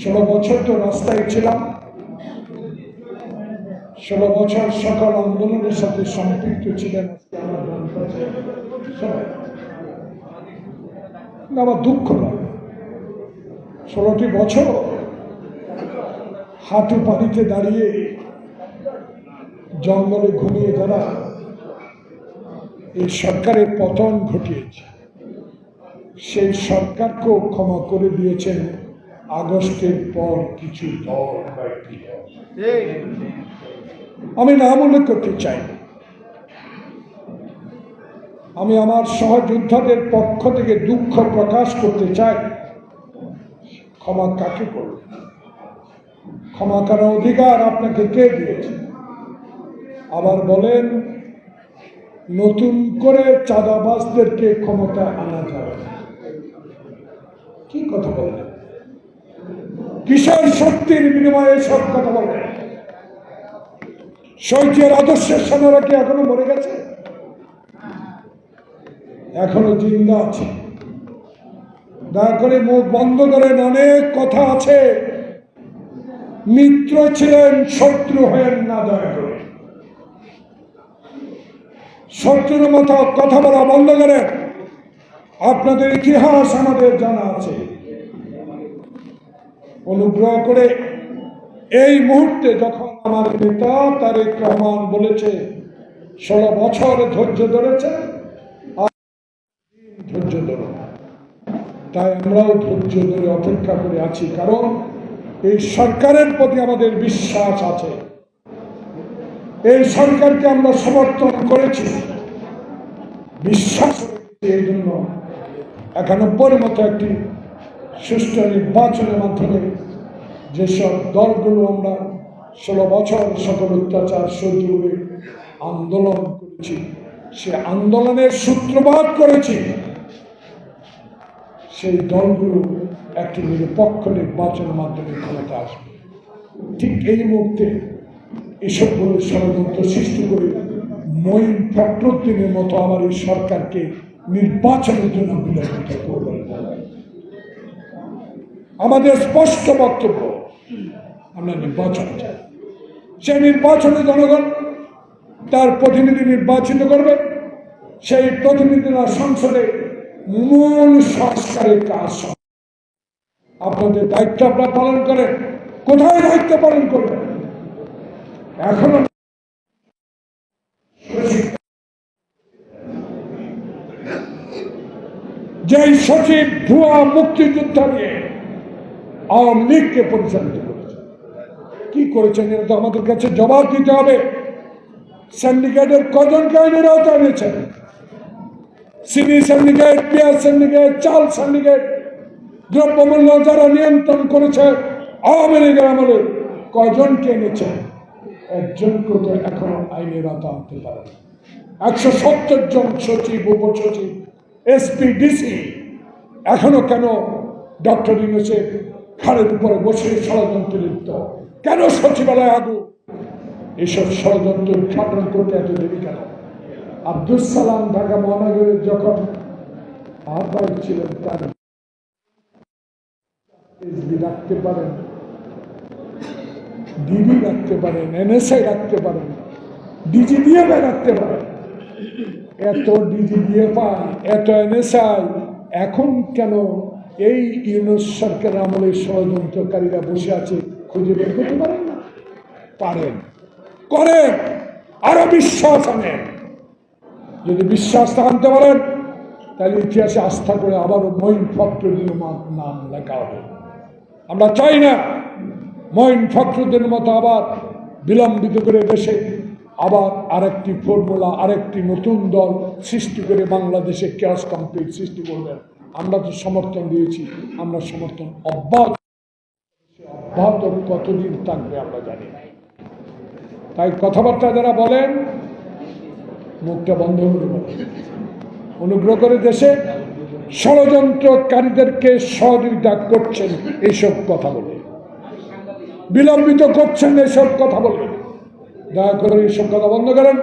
16 বছর তো রাস্তায় ছিলাম, 16 বছর সকল আন্দোলনের সাথে সম্পৃক্ত ছিলেন। আমার দুঃখ লাগে 16টি বছর হাঁটু পানিতে দাঁড়িয়ে জঙ্গলে ঘুমিয়ে যারা এই সরকারের পতন ঘটিয়েছে, সেই সরকারকেও ক্ষমা করে দিয়েছেন আগস্টের পর কিছু দল। আমি নাম উল্লেখ করতে চাই, আমি আমার সহযোদ্ধাদের পক্ষ থেকে দুঃখ প্রকাশ করতে চাই। ক্ষমা কাকে করবে? ক্ষমা করার অধিকার আপনাকে কে দিয়েছে? আবার বলেন নতুন করে চাঁদাবাজদেরকে ক্ষমতা আনা যাবে না। কি কথা বললেন? কিসের শক্তির বিনিময়ে সব কথা বললেন? শহীদের আদর্শের সেনারা কি এখনো মরে গেছে? এখনো জিন্দা আছে। দয়া করে মুখ বন্ধ করেন, অনেক কথা আছে। মিত্র ছিলেন, শত্রু হয়েন না। দয়া করে শত্রুর মতো কথা বলা বন্ধ করেন। আপনাদের ইতিহাস আমাদের জানা আছে। অনুগ্রহ করে এই মুহূর্তে যখন আমার নেতা তারেক রহমান বলেছে 16 বছর ধৈর্য ধরেছে, ধৈর্য ধরো, তাই আমরাও ধৈর্য ধরে অপেক্ষা করে আছি। কারণ এই সরকারের প্রতি আমাদের বিশ্বাস আছে। এই সরকারকে আমরা সমর্থন করেছি, বিশ্বাস করেছি। এই জন্য 91-র মতো একটি সুষ্ঠু নির্বাচনের মাধ্যমে যেসব দলগুলো আমরা 16 বছর সকল অত্যাচার সহ্য করে আন্দোলন করেছি, সে আন্দোলনের সূত্রপাত করেছি, সেই দলগুলো একটি নিরপেক্ষ নির্বাচনের মাধ্যমে ক্ষমতা আসবে। ঠিক এই মুহূর্তে এসবগুলো ষড়যন্ত্র সৃষ্টি করে মঈন ফখরুদ্দিনের মতো আমার এই সরকারকে নির্বাচনের জন্য বিলম্বিত করবেন। আমাদের স্পষ্ট বক্তব্য, আমরা নির্বাচন চাই। সেই নির্বাচনে জনগণ তার প্রতিনিধি নির্বাচিত করবে। সেই প্রতিনিধিরা সংসদে মূল সংস্কারের কাজ। আপনাদের দায়িত্ব আপনারা পালন করেন। কোথায় দায়িত্ব পালন করবেন? এখনো যেই সচিব ভুয়া মুক্তিযোদ্ধা নিয়ে আওয়ামী লীগকে পরিচালিত করেছে, কি করেছেন এটা তো আমাদের কাছে জবাব দিতে হবে। সিন্ডিকেটের কজনকে আইনের আওতায় এনেছেন? চিনি সিন্ডিকেট, পেঁয়াজ সিন্ডিকেট, চাল সিন্ডিকেট, দ্রব্যমূল্য যারা নিয়ন্ত্রণ করেছে আওয়ামী লীগের আমলে কজনকে এনেছেন? একজনকে তো এখনো আইনের আওতায় আনতে পারে না। 170 জন সচিব, উপসচিব, এসপি, ডিসি এখনো কেন ডক্টর ইউনূসের ঘাড়ের উপরে বসে ষড়যন্ত্র লিপ্ত? কেন সচিবালয় আগুন? এসব ষড়যন্ত্র উদ্ঘাটন করতে এত দেরি কেন? আব্দুল সালাম ঢাকা মহানগরের যখন আহ্বায়ক ছিলেন, তার এসবি রাখতে পারেন, ডিবি রাখতে পারেন, এনএসআই রাখতে পারেন, ডিজিডিএফ রাখতে পারেন। এত ডিজিডিএফ, এত এনএসআই, এখন কেন এই ইউনূস সরকার আমলে ষড়যন্ত্রকারীরা বসে আছে খুঁজে বের করতে পারেন না? পারেন, করেন, আরো বিশ্বাস আনেন। যদি বিশ্বাস আনতে পারেন তাহলে ইতিহাসে আস্থা করে আবারও মঈন ফখরুদ্দিনের নাম লেখা হবে। আমরা চাই না মঈন ফখরুদ্দিনের মতো আবার বিলম্বিত করে দেশে আবার আরেকটি ফর্মুলা, আরেকটি নতুন দল সৃষ্টি করে বাংলাদেশে ক্যাশ কমপ্লিট সৃষ্টি করবেন। আমরা তো সমর্থন দিয়েছি, আমরা সমর্থন অব্যাহত কতদিন থাকবে আমরা জানি না। তাই কথাবার্তা যারা বলেন মুখটা বন্ধ করে বলেন। অনুগ্রহ করে দেশে ষড়যন্ত্রকারীদেরকে সহযোগিতা করছেন এইসব কথা বলে, বিলম্বিত করছেন এইসব কথা বলে, দয়া করে এইসব কথা বন্ধ করেন।